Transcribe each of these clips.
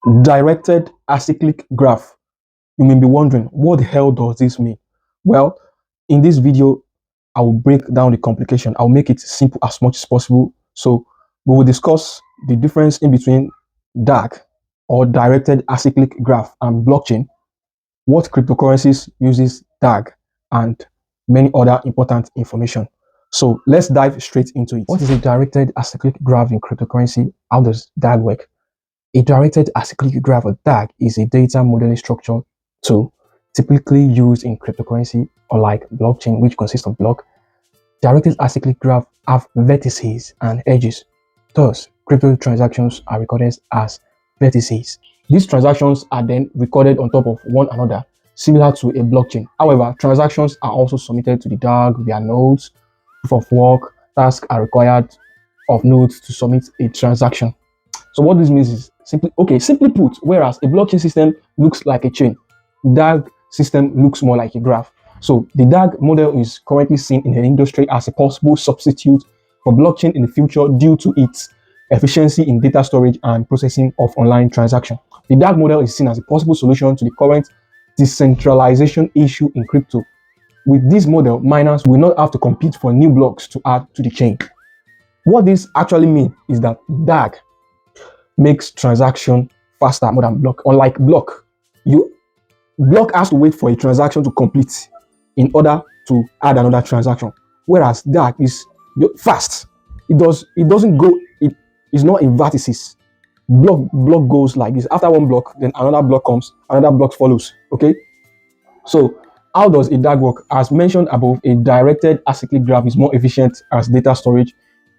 Directed acyclic graph. You may be wondering, what the hell does this mean? Well, in this video, I will break down the complication. I'll make it simple as much as possible. So we will discuss the difference in between DAG or directed acyclic graph and blockchain, what cryptocurrencies uses DAG, and many other important information. So let's dive straight into it. What is a directed acyclic graph in cryptocurrency? How does DAG work? A directed acyclic graph or DAG is a data modeling structure tool typically used in cryptocurrency or like blockchain, which consists of block. Directed acyclic graph have vertices and edges. Thus, crypto transactions are recorded as vertices. These transactions are then recorded on top of one another, similar to a blockchain. However, transactions are also submitted to the DAG via nodes, proof of work. Tasks are required of nodes to submit a transaction. So what this means is simply put, whereas a blockchain system looks like a chain, DAG system looks more like a graph. So the DAG model is currently seen in the industry as a possible substitute for blockchain in the future due to its efficiency in data storage and processing of online transactions. The DAG model is seen as a possible solution to the current decentralization issue in crypto. With this model, miners will not have to compete for new blocks to add to the chain. What this actually means is that DAG makes transaction faster more than block. Unlike block has to wait for a transaction to complete in order to add another transaction, whereas DAG is fast. It is not in vertices. Block goes like this. After one block, then another block comes, another block follows. Okay, so how does a DAG work? As mentioned above, a directed acyclic graph is more efficient as data storage.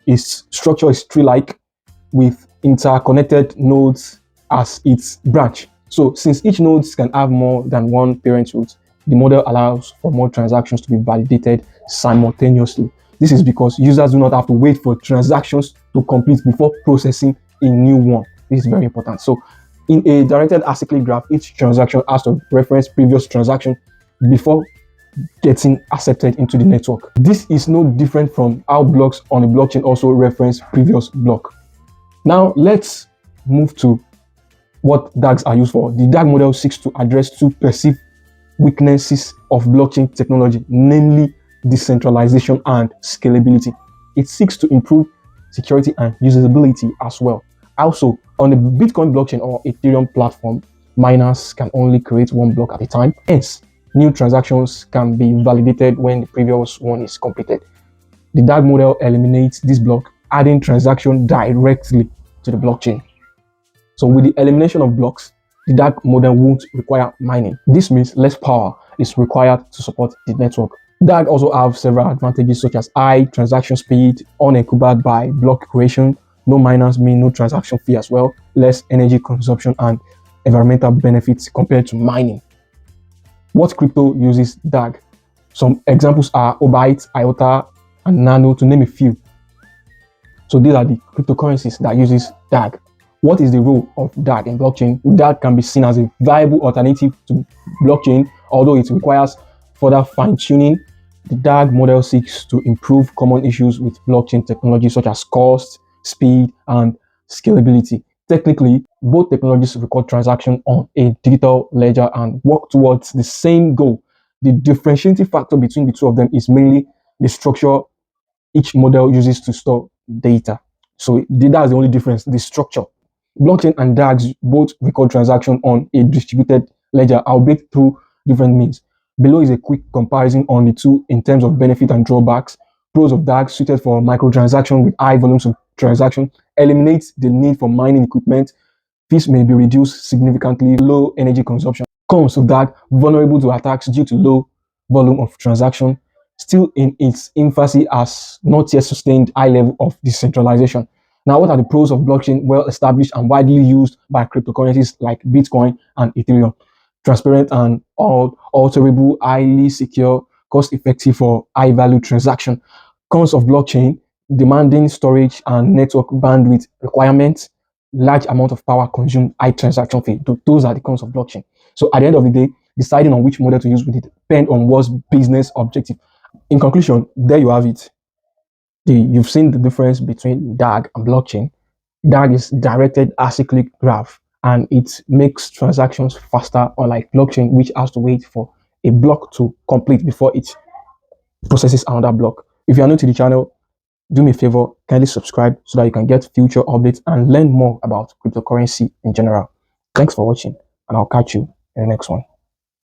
Its structure is tree-like with interconnected nodes as its branch. So since each node can have more than one parent root, the model allows for more transactions to be validated simultaneously. This is because users do not have to wait for transactions to complete before processing a new one. This is very important. So in a directed acyclic graph, each transaction has to reference previous transaction before getting accepted into the network. This is no different from how blocks on a blockchain also reference previous block. Now let's move to what DAGs are used for. The DAG model seeks to address two perceived weaknesses of blockchain technology, namely decentralization and scalability. It seeks to improve security and usability as well. Also, on the Bitcoin blockchain or Ethereum platform, miners can only create one block at a time. Hence, new transactions can be validated when the previous one is completed. The DAG model eliminates this block, adding transaction directly to the blockchain. So with the elimination of blocks, the DAG model won't require mining. This means less power is required to support the network. DAG also have several advantages such as high transaction speed, unencumbered by block creation, no miners mean no transaction fee as well, less energy consumption and environmental benefits compared to mining. What crypto uses DAG? Some examples are Obyte, IOTA, and Nano, to name a few. So these are the cryptocurrencies that uses DAG. What is the role of DAG in blockchain? DAG can be seen as a viable alternative to blockchain, although it requires further fine-tuning. The DAG model seeks to improve common issues with blockchain technology such as cost, speed, and scalability. Technically, both technologies record transactions on a digital ledger and work towards the same goal. The differentiating factor between the two of them is mainly the structure each model uses to store data. So that's the only difference, the structure. Blockchain and DAGs both record transactions on a distributed ledger, albeit through different means. Below is a quick comparison on the two in terms of benefit and drawbacks. Pros of DAG suited for microtransaction with high volumes of transaction, eliminates the need for mining equipment. Fees may be reduced significantly, low energy consumption. Cons of DAG, vulnerable to attacks due to low volume of transaction, still in its infancy, has not yet sustained high level of decentralization. Now, what are the pros of blockchain? Well established and widely used by cryptocurrencies like Bitcoin and Ethereum. Transparent and alterable, highly secure, cost-effective for high-value transaction. Cons of blockchain: demanding storage and network bandwidth requirements, large amount of power consumed, high transaction fee. Those are the cons of blockchain. So at the end of the day, deciding on which model to use will depend on what's business objective. In conclusion, there you have it. You've seen the difference between DAG and blockchain. DAG is directed acyclic graph and it makes transactions faster, unlike blockchain, which has to wait for a block to complete before it processes another block. If you are new to the channel, do me a favor, kindly subscribe so that you can get future updates and learn more about cryptocurrency in general. Thanks for watching, and I'll catch you in the next one.